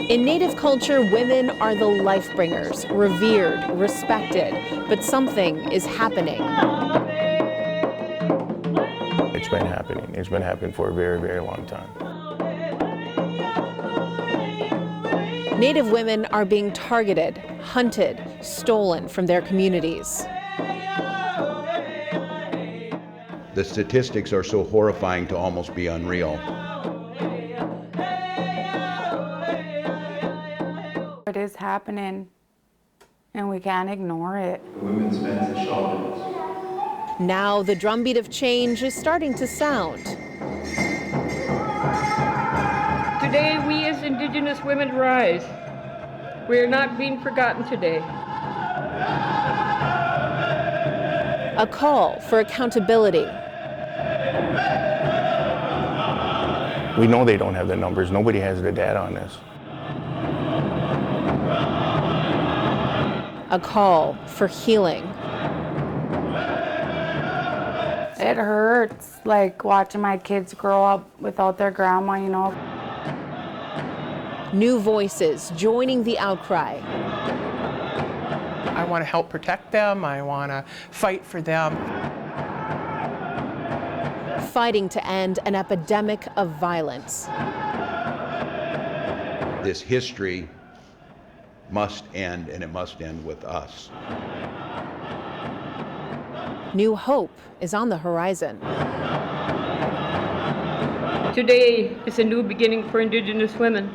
In Native culture, women are the life bringers, revered, respected, but something is happening. It's been happening. It's been happening for a very, very long time. Native women are being targeted, hunted, stolen from their communities. The statistics are so horrifying to almost be unreal. It is happening, and we can't ignore it. Women's men's shelters. Now the drumbeat of change is starting to sound. Today, we as indigenous women rise. We are not being forgotten today. A call for accountability. We know they don't have the numbers. Nobody has the data on this. A call for healing. It hurts, like watching my kids grow up without their grandma, you know. New voices joining the outcry. I want to help protect them. I want to fight for them. Fighting to end an epidemic of violence. This history must end, and it must end with us. New hope is on the horizon. Today is a new beginning for indigenous women.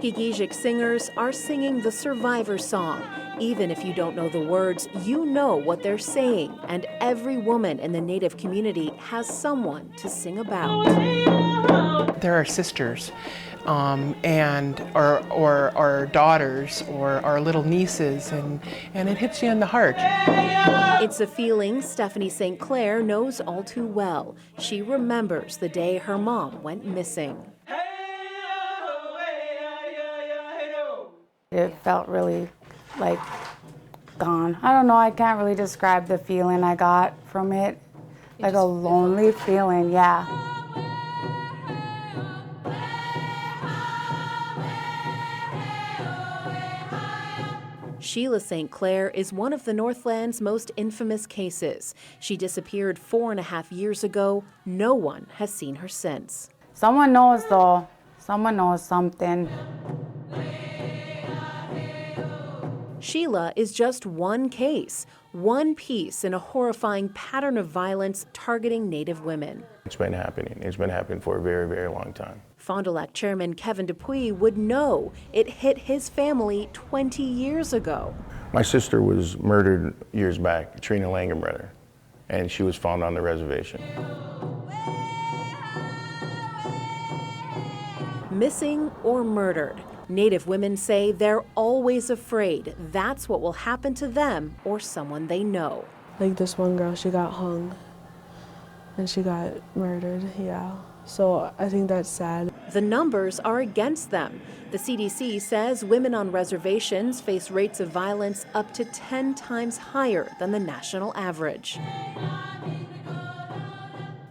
Gizik singers are singing the survivor song. Even if you don't know the words, you know what they're saying, and every woman in the Native community has someone to sing about. There are sisters, and our daughters, or our little nieces, and it hits you in the heart. It's a feeling Stephanie St. Clair knows all too well. She remembers the day her mom went missing. It felt really like gone. I don't know, I can't really describe the feeling I got from it. Like a lonely feeling, yeah. Sheila St. Clair is one of the Northland's most infamous cases. She disappeared 4.5 years ago. No one has seen her since. Someone knows though. Someone knows something. Sheila is just one case, one piece in a horrifying pattern of violence targeting Native women. It's been happening. It's been happening for a very, very long time. Fond du Lac Chairman Kevin Dupuis would know it hit his family 20 years ago. My sister was murdered years back, Trina Langenbreder, and she was found on the reservation. Missing or murdered. Native women say they're always afraid that's what will happen to them or someone they know. Like this one girl, she got hung and she got murdered, yeah. So I think that's sad. The numbers are against them. The CDC says women on reservations face rates of violence up to 10 times higher than the national average.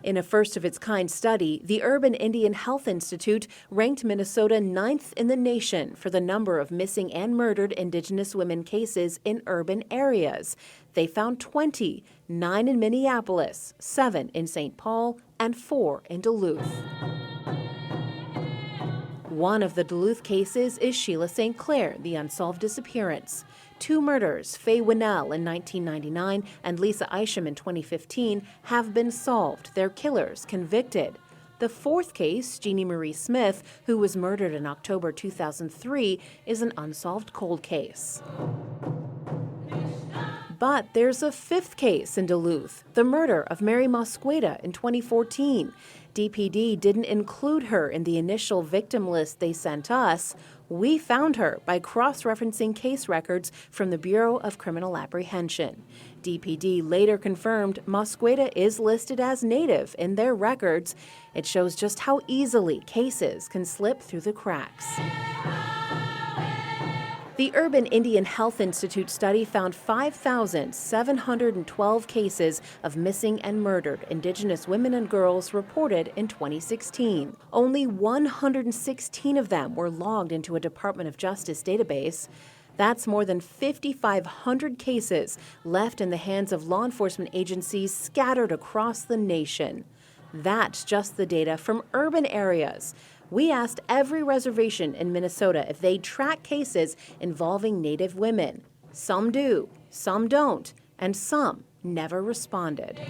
In a first-of-its-kind study, the Urban Indian Health Institute ranked Minnesota 9th in the nation for the number of missing and murdered Indigenous women cases in urban areas. They found 20, 9 in Minneapolis, 7 in St. Paul, and 4 in Duluth. One of the Duluth cases is Sheila St. Clair, the unsolved disappearance. 2 murders, Faye Winnell in 1999 and Lisa Isham in 2015, have been solved, their killers convicted. The 4th case, Jeannie Marie Smith, who was murdered in October 2003, is an unsolved cold case. But there's a fifth case in Duluth, the murder of Mary Mosqueda in 2014. DPD didn't include her in the initial victim list they sent us. We found her by cross-referencing case records from the Bureau of Criminal Apprehension. DPD later confirmed Mosqueda is listed as Native in their records. It shows just how easily cases can slip through the cracks. The Urban Indian Health Institute study found 5,712 cases of missing and murdered Indigenous women and girls reported in 2016. Only 116 of them were logged into a Department of Justice database. That's more than 5,500 cases left in the hands of law enforcement agencies scattered across the nation. That's just the data from urban areas. We asked every reservation in Minnesota if they track cases involving Native women. Some do, some don't, and some never responded.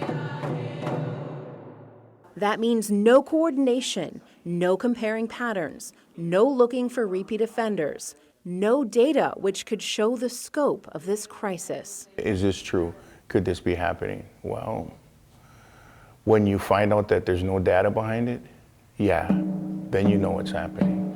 That means no coordination, no comparing patterns, no looking for repeat offenders, no data which could show the scope of this crisis. Is this true? Could this be happening? Well, when you find out that there's no data behind it, yeah, then you know what's happening.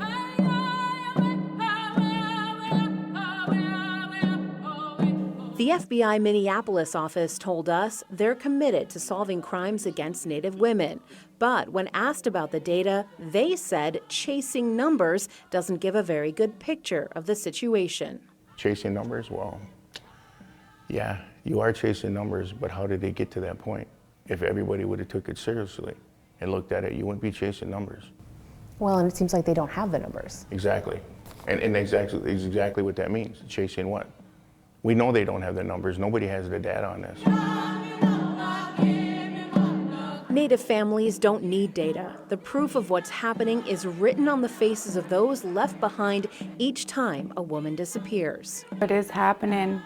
The FBI Minneapolis office told us they're committed to solving crimes against Native women. But when asked about the data, they said chasing numbers doesn't give a very good picture of the situation. Chasing numbers? Well, yeah, you are chasing numbers, but how did they get to that point? If everybody would have took it seriously and looked at it, you wouldn't be chasing numbers. Well, and it seems like they don't have the numbers. Exactly. And exactly what that means. Chasing what? We know they don't have the numbers. Nobody has the data on this. Native families don't need data. The proof of what's happening is written on the faces of those left behind each time a woman disappears. It is happening,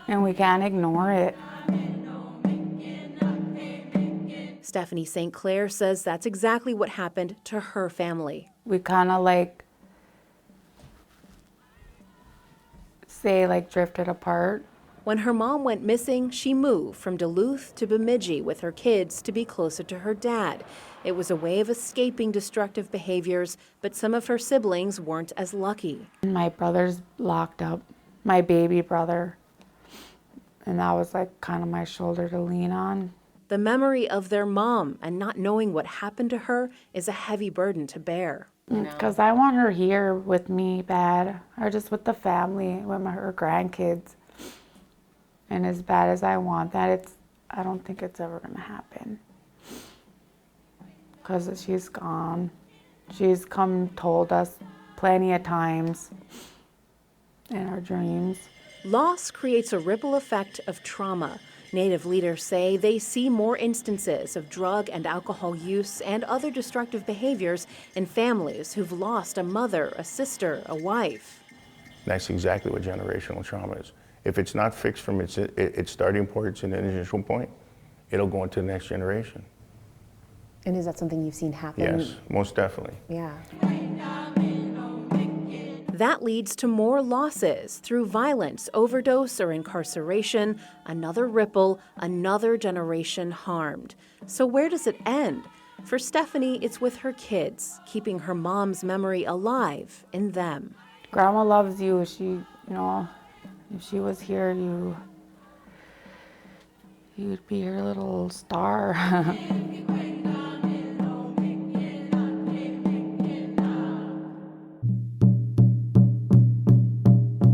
and we can't ignore it. Stephanie St. Clair says that's exactly what happened to her family. We kind of drifted apart. When her mom went missing, she moved from Duluth to Bemidji with her kids to be closer to her dad. It was a way of escaping destructive behaviors, but some of her siblings weren't as lucky. My brother's locked up, my baby brother, and that was kind of my shoulder to lean on. The memory of their mom and not knowing what happened to her is a heavy burden to bear. Because I want her here with me bad, or just with the family, with her grandkids. And as bad as I want that, I don't think it's ever going to happen. Because she's gone. She's told us plenty of times in our dreams. Loss creates a ripple effect of trauma. Native leaders say they see more instances of drug and alcohol use and other destructive behaviors in families who've lost a mother, a sister, a wife. That's exactly what generational trauma is. If it's not fixed from its starting point, its initial point, it'll go into the next generation. And is that something you've seen happen? Yes, most definitely. Yeah. That leads to more losses through violence, overdose, or incarceration, another ripple, another generation harmed. So where does it end? For Stephanie, it's with her kids, keeping her mom's memory alive in them. Grandma loves you. If she was here, you'd be her little star.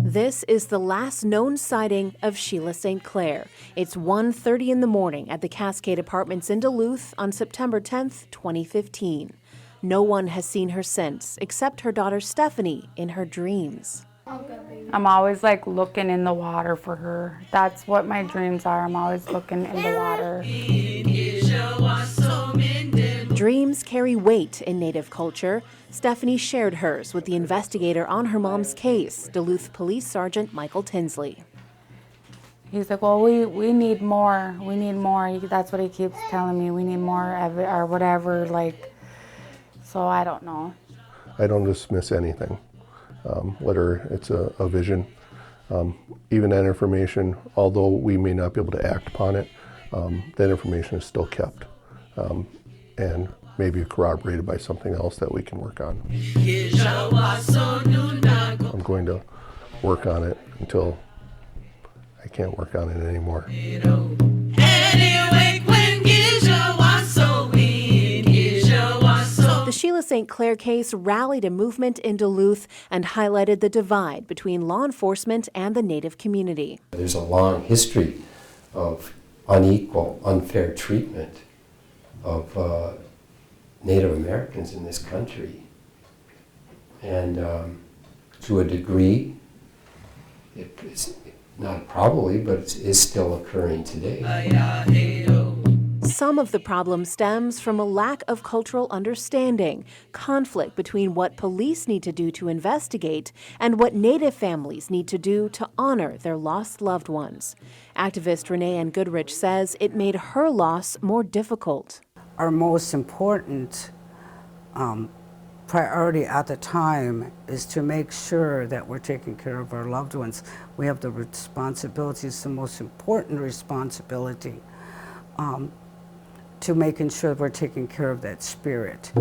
This is the last known sighting of Sheila St. Clair. It's 1:30 in the morning at the Cascade Apartments in Duluth on September 10th, 2015. No one has seen her since, except her daughter Stephanie in her dreams. I'm always looking in the water for her. That's what my dreams are. I'm always looking in the water. Dreams carry weight in Native culture. Stephanie shared hers with the investigator on her mom's case, Duluth Police Sergeant Michael Tinsley. He's like, well, we need more. We need more. That's what he keeps telling me. We need more or whatever. So I don't know. I don't dismiss anything. Whether it's a vision, Even that information, although we may not be able to act upon it, that information is still kept and maybe corroborated by something else that we can work on. I'm going to work on it until I can't work on it anymore. The Sheila St. Clair case rallied a movement in Duluth and highlighted the divide between law enforcement and the Native community. There's a long history of unequal, unfair treatment of Native Americans in this country. And to a degree, it's not probably, but it is still occurring today. Some of the problem stems from a lack of cultural understanding, conflict between what police need to do to investigate and what Native families need to do to honor their lost loved ones. Activist Renee Ann Goodrich says it made her loss more difficult. Our most important priority at the time is to make sure that we're taking care of our loved ones. We have the responsibility, it's the most important responsibility, to making sure we're taking care of that spirit.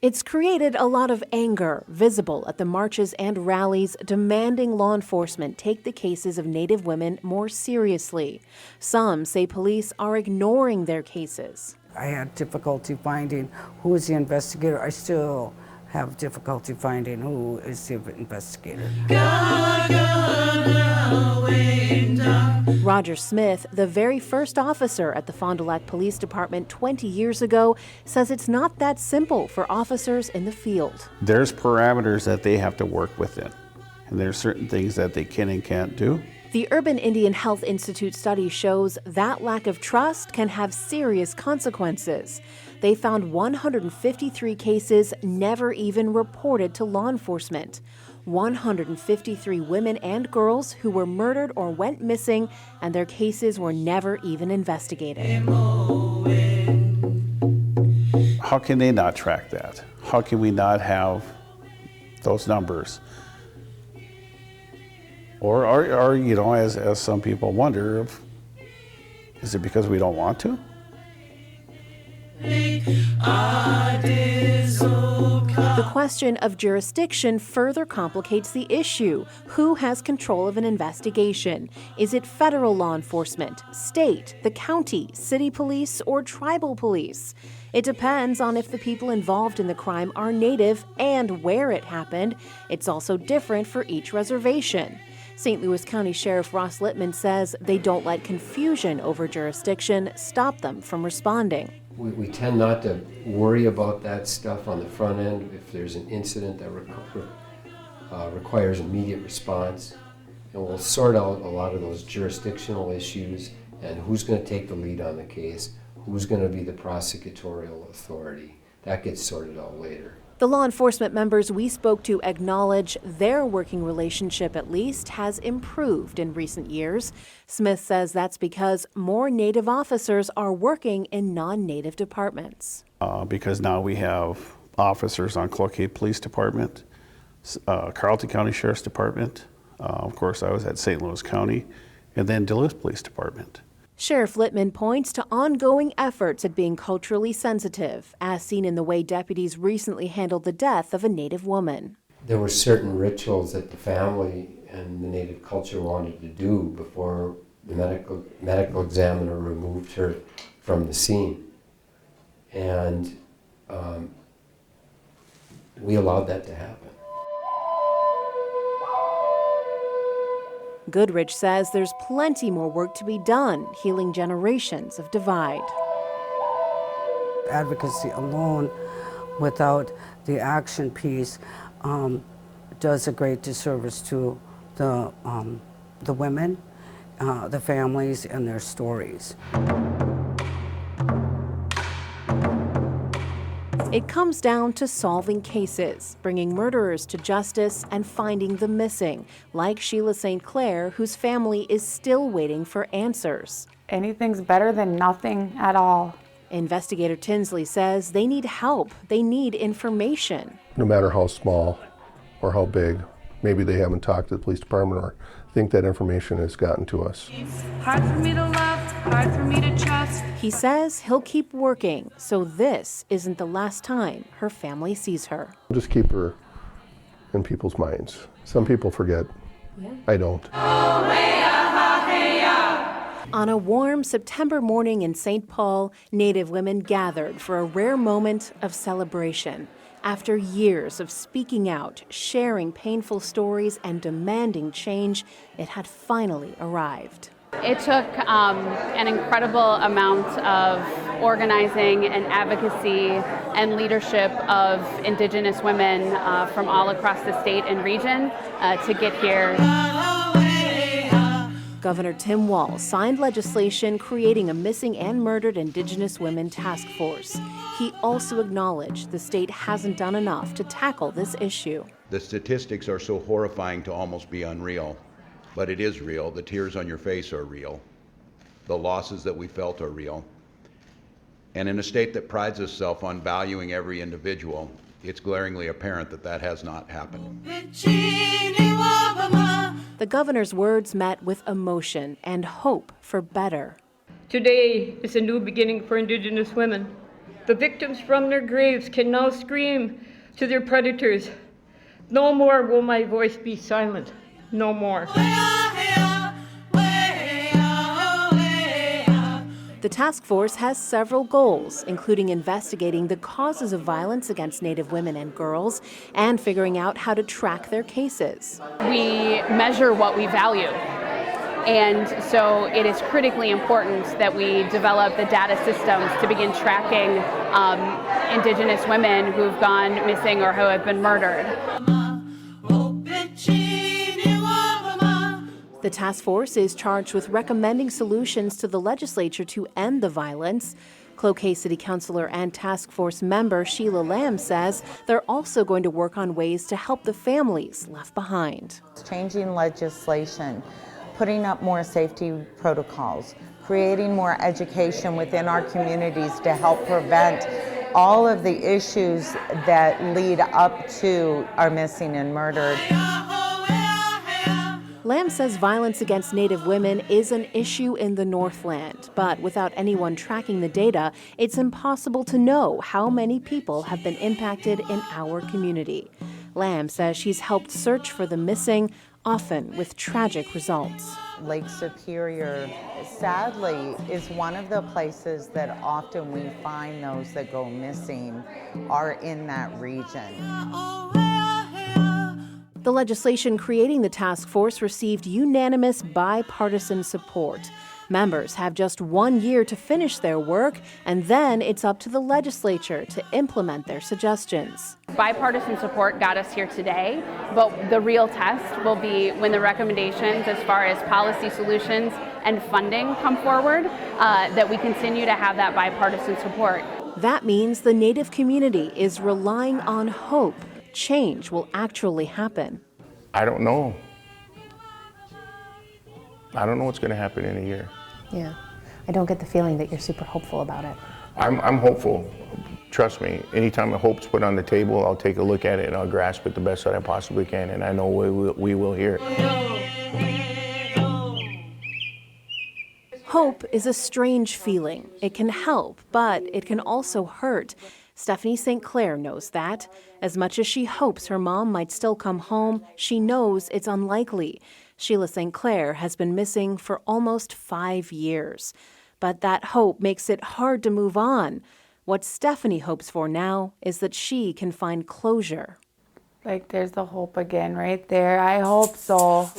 It's created a lot of anger, visible at the marches and rallies demanding law enforcement take the cases of Native women more seriously. Some say police are ignoring their cases. I had difficulty finding who is the investigator. I still have difficulty finding who is the investigator. Roger Smith, the very first officer at the Fond du Lac Police Department 20 years ago, says it's not that simple for officers in the field. There's parameters that they have to work within, and there's certain things that they can and can't do. The Urban Indian Health Institute study shows that lack of trust can have serious consequences. They found 153 cases never even reported to law enforcement. 153 women and girls who were murdered or went missing, and their cases were never even investigated. How can they not track that? How can we not have those numbers? Or you know, as some people wonder, is it because we don't want to? The question of jurisdiction further complicates the issue. Who has control of an investigation? Is it federal law enforcement, state, the county, city police, or tribal police? It depends on if the people involved in the crime are Native and where it happened. It's also different for each reservation. St. Louis County Sheriff Ross Littman says they don't let confusion over jurisdiction stop them from responding. We tend not to worry about that stuff on the front end if there's an incident that requires immediate response. And we'll sort out a lot of those jurisdictional issues and who's going to take the lead on the case, who's going to be the prosecutorial authority. That gets sorted out later. The law enforcement members we spoke to acknowledge their working relationship, at least, has improved in recent years. Smith says that's because more Native officers are working in non-Native departments. Because now we have officers on Cloquet Police Department, Carleton County Sheriff's Department, of course I was at St. Louis County, and then Duluth Police Department. Sheriff Littman points to ongoing efforts at being culturally sensitive, as seen in the way deputies recently handled the death of a Native woman. There were certain rituals that the family and the Native culture wanted to do before the medical examiner removed her from the scene. And we allowed that to happen. Goodrich says there's plenty more work to be done, healing generations of divide. Advocacy alone, without the action piece, does a great disservice to the women, the families, and their stories. It comes down to solving cases, bringing murderers to justice, and finding the missing, like Sheila St. Clair, whose family is still waiting for answers. Anything's better than nothing at all. Investigator Tinsley says they need help. They need information. No matter how small or how big maybe they haven't talked to the police department or think that information has gotten to us. Hard for me to love, hard for me to trust. He says he'll keep working, so this isn't the last time her family sees her. Just keep her in people's minds. Some people forget. Yeah. I don't. On a warm September morning in St. Paul, Native women gathered for a rare moment of celebration. After years of speaking out, sharing painful stories, and demanding change, it had finally arrived. It took an incredible amount of organizing and advocacy and leadership of Indigenous women from all across the state and region to get here. Governor Tim Walz signed legislation creating a missing and murdered Indigenous women task force. He also acknowledged the state hasn't done enough to tackle this issue. The statistics are so horrifying to almost be unreal, but it is real. The tears on your face are real. The losses that we felt are real. And in a state that prides itself on valuing every individual, it's glaringly apparent that that has not happened. The governor's words met with emotion and hope for better. Today is a new beginning for Indigenous women. The victims from their graves can now scream to their predators, "No more will my voice be silent, no more." The task force has several goals, including investigating the causes of violence against Native women and girls and figuring out how to track their cases. We measure what we value. And so it is critically important that we develop the data systems to begin tracking Indigenous women who've gone missing or who have been murdered. The task force is charged with recommending solutions to the legislature to end the violence. Cloquet City Councilor and task force member Sheila Lamb says they're also going to work on ways to help the families left behind. Changing legislation, putting up more safety protocols, creating more education within our communities to help prevent all of the issues that lead up to our missing and murdered. Lamb says violence against Native women is an issue in the Northland, but without anyone tracking the data, it's impossible to know how many people have been impacted in our community. Lamb says she's helped search for the missing, often with tragic results. Lake Superior, sadly, is one of the places that often we find those that go missing are in that region. The legislation creating the task force received unanimous bipartisan support. Members have just 1 year to finish their work, and then it's up to the legislature to implement their suggestions. Bipartisan support got us here today, but the real test will be when the recommendations as far as policy solutions and funding come forward, that we continue to have that bipartisan support. That means the Native community is relying on hope. Change will actually happen. I don't know. I don't know what's going to happen in a year. Yeah. I don't get the feeling that you're super hopeful about it. I'm hopeful. Trust me, anytime a hope's put on the table, I'll take a look at it and I'll grasp it the best that I possibly can, and I know we will hear it. Hope is a strange feeling. It can help, but it can also hurt. Stephanie St. Clair knows that. As much as she hopes her mom might still come home, she knows it's unlikely. Sheila St. Clair has been missing for almost 5 years. But that hope makes it hard to move on. What Stephanie hopes for now is that she can find closure. Like, there's the hope again right there. I hope so.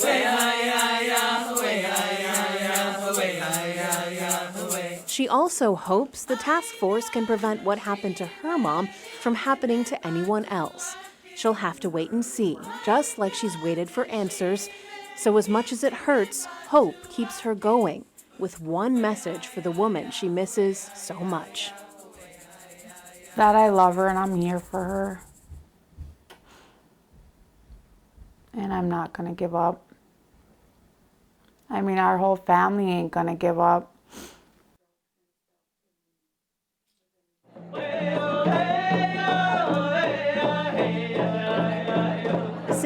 She also hopes the task force can prevent what happened to her mom from happening to anyone else. She'll have to wait and see, just like she's waited for answers. So as much as it hurts, hope keeps her going, with one message for the woman she misses so much. That I love her and I'm here for her. And I'm not gonna give up. I mean, our whole family ain't gonna give up.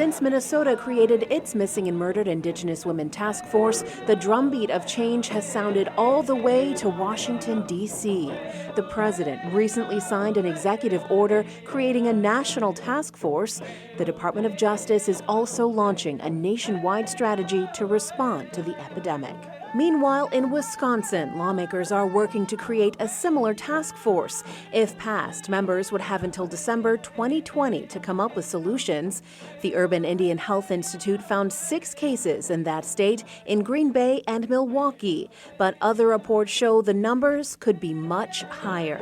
Since Minnesota created its Missing and Murdered Indigenous Women Task Force, the drumbeat of change has sounded all the way to Washington, D.C. The president recently signed an executive order creating a national task force. The Department of Justice is also launching a nationwide strategy to respond to the epidemic. Meanwhile, in Wisconsin, lawmakers are working to create a similar task force. If passed, members would have until December 2020 to come up with solutions. The Urban Indian Health Institute found 6 cases in that state, in Green Bay and Milwaukee, but other reports show the numbers could be much higher.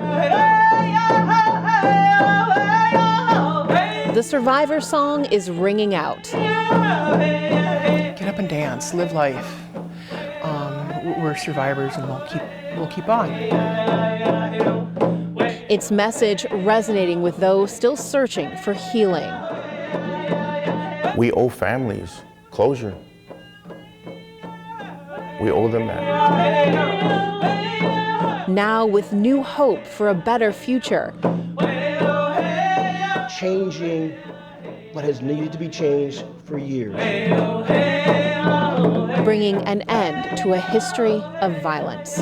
The Survivor song is ringing out. Get up and dance, live life. We're survivors, and we'll keep on. Its message resonating with those still searching for healing. We owe families closure. We owe them that. Now with new hope for a better future. Changing what has needed to be changed for years. Bringing an end to a history of violence.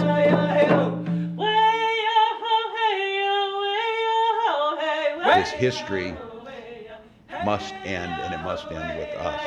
This history must end, and it must end with us.